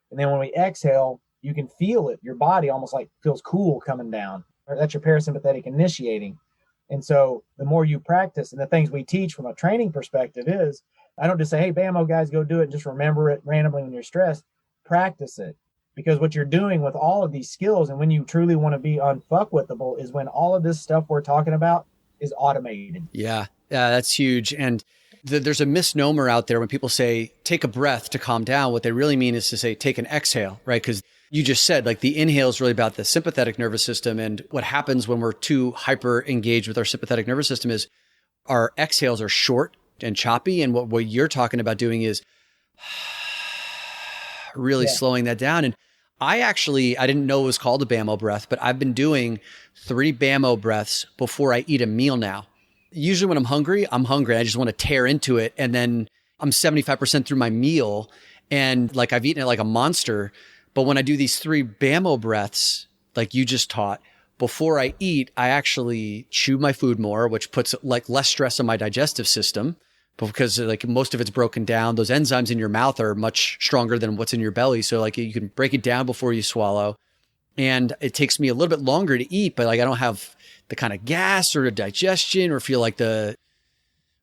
And then when we exhale, you can feel it. Your body almost like feels cool coming down. That's your parasympathetic initiating. And so the more you practice, and the things we teach from a training perspective is, I don't just say, hey, BAMO guys, go do it and just remember it randomly when you're stressed. Practice it. Because what you're doing with all of these skills, and when you truly want to be unfuckwithable, is when all of this stuff we're talking about is automated. Yeah, that's huge. And there's a misnomer out there when people say, take a breath to calm down. What they really mean is to say, take an exhale, right? Because you just said, like, the inhale is really about the sympathetic nervous system. And what happens when we're too hyper engaged with our sympathetic nervous system is our exhales are short and choppy. And what you're talking about doing is really slowing that down. And I didn't know it was called a BAMO breath, but I've been doing 3 BAMO breaths before I eat a meal now. Usually when I'm hungry. I just want to tear into it. And then I'm 75% through my meal and like I've eaten it like a monster. But when I do these 3 BAMO breaths, like you just taught, before I eat, I actually chew my food more, which puts like less stress on my digestive system because like most of it's broken down. Those enzymes in your mouth are much stronger than what's in your belly. So like you can break it down before you swallow. And it takes me a little bit longer to eat, but like I don't have the kind of gas or the digestion or feel like the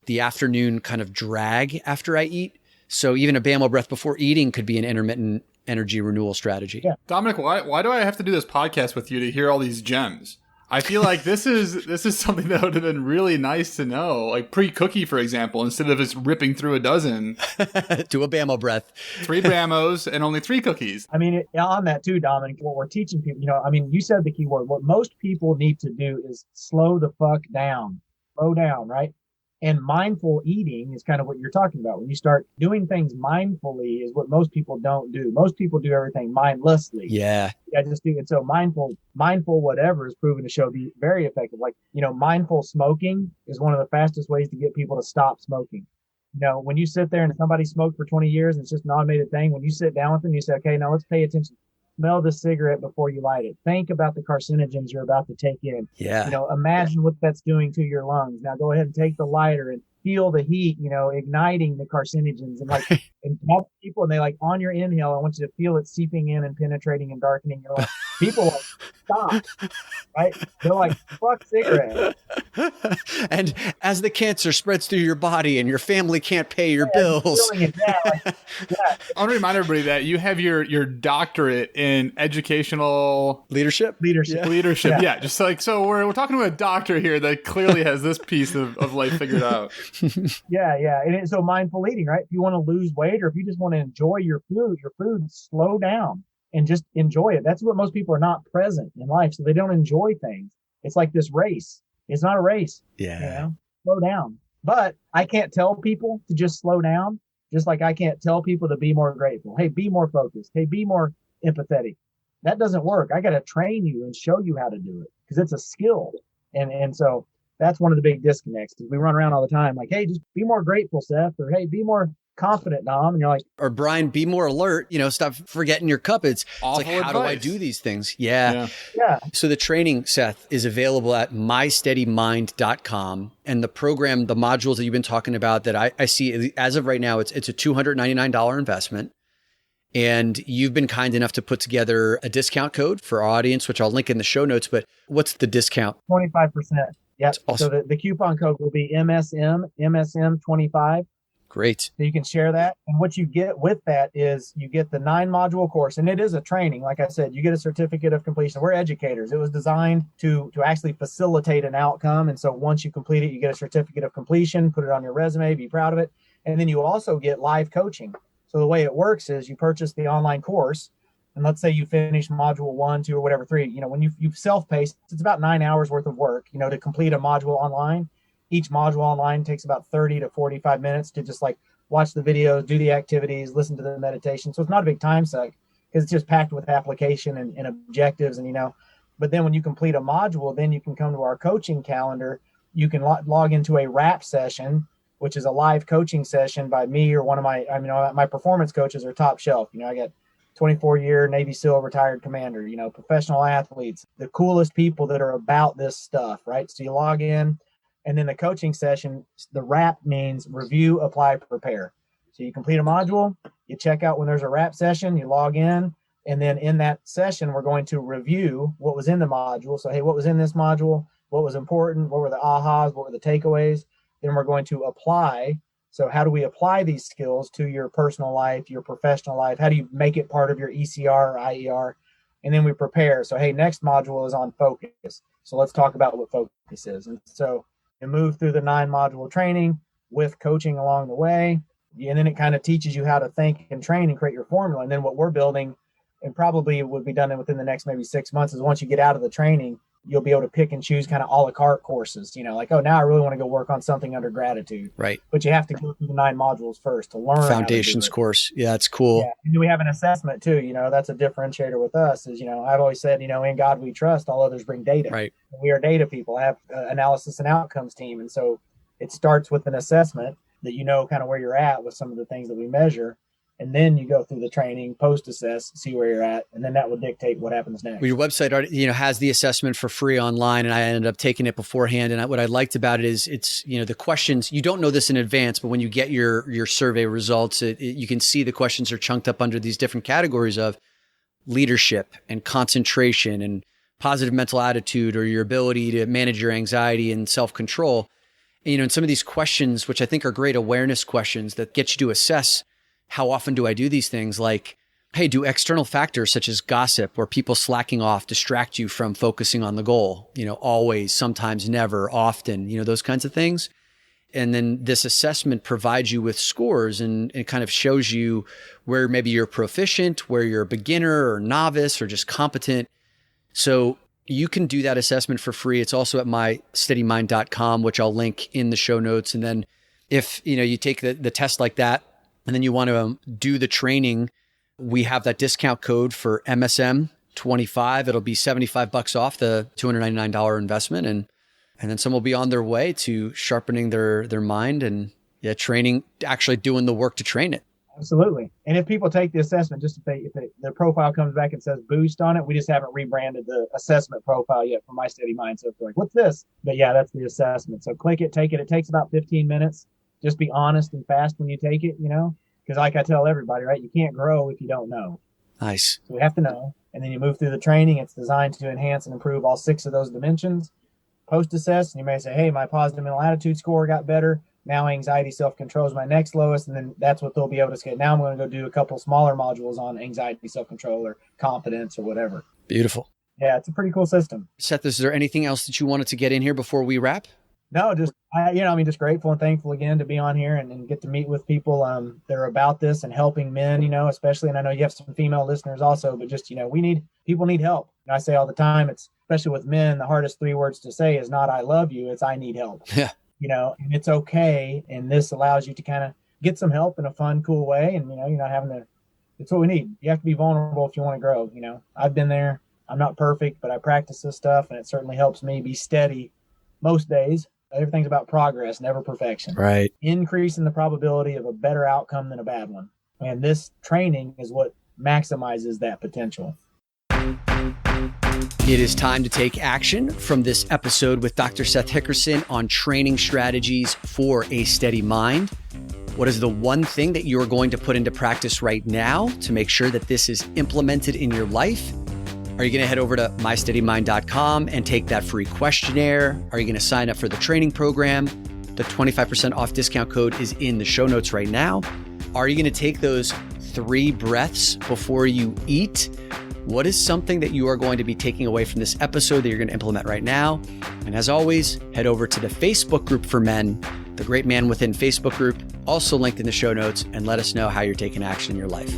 afternoon kind of drag after I eat. So even a BAMO breath before eating could be an intermittent energy renewal strategy. Yeah. Dominic, why do I have to do this podcast with you to hear all these gems? I feel like this is something that would have been really nice to know, like pre-cookie, for example, instead of just ripping through a dozen. Do a BAMO breath. 3 BAMOs and only 3 cookies. I mean, on that too, Dominic, what we're teaching people, you said the key word. What most people need to do is slow the fuck down. Slow down, right? And mindful eating is kind of what you're talking about. When you start doing things mindfully is what most people don't do. Most people do everything mindlessly. Yeah. Yeah, just do it. So mindful whatever is proven to show be very effective. Like, mindful smoking is one of the fastest ways to get people to stop smoking. When you sit there and somebody smoked for 20 years and it's just an automated thing, when you sit down with them, you say, okay, now let's pay attention. Smell the cigarette before you light it. Think about the carcinogens you're about to take in. Yeah. Imagine what that's doing to your lungs. Now go ahead and take the lighter and feel the heat, igniting the carcinogens and and talk to people and they like on your inhale, I want you to feel it seeping in and penetrating and darkening your lungs. People like, stop, right? They're like, fuck cigarette. And as the cancer spreads through your body and your family can't pay your bills. I want to remind everybody that you have your doctorate in educational leadership. Yeah. Just like, so we're talking to a doctor here that clearly has this piece of life figured out. Yeah. And so mindful eating, right? If you want to lose weight or if you just want to enjoy your food, slow down and just enjoy it. That's what most people are not present in life. So they don't enjoy things. It's like this race. It's not a race. Yeah. Slow down. But I can't tell people to just slow down, just like I can't tell people to be more grateful. Hey, be more focused. Hey, be more empathetic. That doesn't work. I got to train you and show you how to do it because it's a skill. And so that's one of the big disconnects is we run around all the time like, hey, just be more grateful, Seth, or hey, be more confident, Dom. And you're like, or Brian, be more alert, stop forgetting your cup. It's like, how do I do these things? Yeah. So the training, Seth, is available at mysteadymind.com. And the program, the modules that you've been talking about that I see as of right now, it's a $299 investment. And you've been kind enough to put together a discount code for our audience, which I'll link in the show notes. But what's the discount? 25%. Yeah. Awesome. So the coupon code will be MSM25. Great. So you can share that. And what you get with that is you get the 9-module course. And it is a training. Like I said, you get a certificate of completion. We're educators. It was designed to actually facilitate an outcome. And so once you complete it, you get a certificate of completion, put it on your resume, be proud of it. And then you also get live coaching. So the way it works is you purchase the online course. and let's say you finish module 1, 2, or whatever, 3, when you've self-paced, it's about 9 hours worth of work, to complete a module online. Each module online takes about 30 to 45 minutes to just like watch the videos, do the activities, listen to the meditation. So it's not a big time suck because it's just packed with application and objectives. And, but then when you complete a module, then you can come to our coaching calendar. You can log into a wrap session, which is a live coaching session by me or one of my performance coaches are top shelf. I got 24-year Navy SEAL retired commander, professional athletes, the coolest people that are about this stuff, right? So you log in. And then the coaching session, the wrap means review, apply, prepare. So you complete a module, you check out when there's a wrap session, you log in, and then in that session, we're going to review what was in the module. So, hey, what was in this module? What was important? What were the ahas? What were the takeaways? Then we're going to apply. So how do we apply these skills to your personal life, your professional life? How do you make it part of your ECR or IER? And then we prepare. So, hey, next module is on focus. So let's talk about what focus is. And so you move through the 9 module training with coaching along the way. And then it kind of teaches you how to think and train and create your formula. And then what we're building, and probably would be done within the next maybe 6 months, is once you get out of the training, you'll be able to pick and choose kind of a la carte courses, like, oh, now I really want to go work on something under gratitude. Right. But you have to go through the 9 modules first to learn. Foundations course. Yeah, it's cool. Yeah. And then we have an assessment too. That's a differentiator with us is, I've always said, in God we trust, all others bring data. Right. We are data people, have analysis and outcomes team. And so it starts with an assessment that kind of where you're at with some of the things that we measure. And then you go through the training, post-assess, see where you're at, and then that will dictate what happens next. Well, your website, has the assessment for free online, and I ended up taking it beforehand. And what I liked about it is it's, the questions, you don't know this in advance, but when you get your survey results, you can see the questions are chunked up under these different categories of leadership and concentration and positive mental attitude, or your ability to manage your anxiety and self-control. And some of these questions, which I think are great awareness questions that get you to assess, how often do I do these things? Like, hey, do external factors such as gossip or people slacking off distract you from focusing on the goal? Always, sometimes, never, often, those kinds of things. And then this assessment provides you with scores and it kind of shows you where maybe you're proficient, where you're a beginner or novice or just competent. So you can do that assessment for free. It's also at mysteadymind.com, which I'll link in the show notes. And then if, you take the test like that, and then you want to do the training, we have that discount code for MSM25. It'll be $75 off the $299 investment. And then some will be on their way to sharpening their mind and training, actually doing the work to train it. Absolutely. And if people take the assessment, just if the profile comes back and says boost on it, we just haven't rebranded the assessment profile yet for My Steady Mind. So if they're like, what's this? But yeah, that's the assessment. So click it, take it. It takes about 15 minutes. Just be honest and fast when you take it, because like I tell everybody, right, you can't grow if you don't know. Nice. So we have to know. And then you move through the training. It's designed to enhance and improve all 6 of those dimensions. Post-assess, and you may say, hey, my positive mental attitude score got better. Now anxiety self-control is my next lowest. And then that's what they'll be able to say. Now I'm going to go do a couple smaller modules on anxiety self-control or confidence or whatever. Beautiful. Yeah, it's a pretty cool system. Seth, is there anything else that you wanted to get in here before we wrap? No, just just grateful and thankful again to be on here and get to meet with people that are about this and helping men, especially. And I know you have some female listeners also, but just, people need help. And I say all the time, it's especially with men, the hardest 3 words to say is not I love you, it's I need help. Yeah. And it's okay. And this allows you to kind of get some help in a fun, cool way. And, you're not having to, it's what we need. You have to be vulnerable if you want to grow. I've been there. I'm not perfect, but I practice this stuff and it certainly helps me be steady most days. Everything's about progress, never perfection. Right. Increasing the probability of a better outcome than a bad one. And this training is what maximizes that potential. It is time to take action from this episode with Dr. Seth Hickerson on training strategies for a steady mind. What is the one thing that you are going to put into practice right now to make sure that this is implemented in your life? Are you going to head over to mysteadymind.com and take that free questionnaire? Are you going to sign up for the training program? The 25% off discount code is in the show notes right now. Are you going to take those 3 breaths before you eat? What is something that you are going to be taking away from this episode that you're going to implement right now? And as always, head over to the Facebook group for men, the Great Man Within Facebook group, also linked in the show notes, and let us know how you're taking action in your life.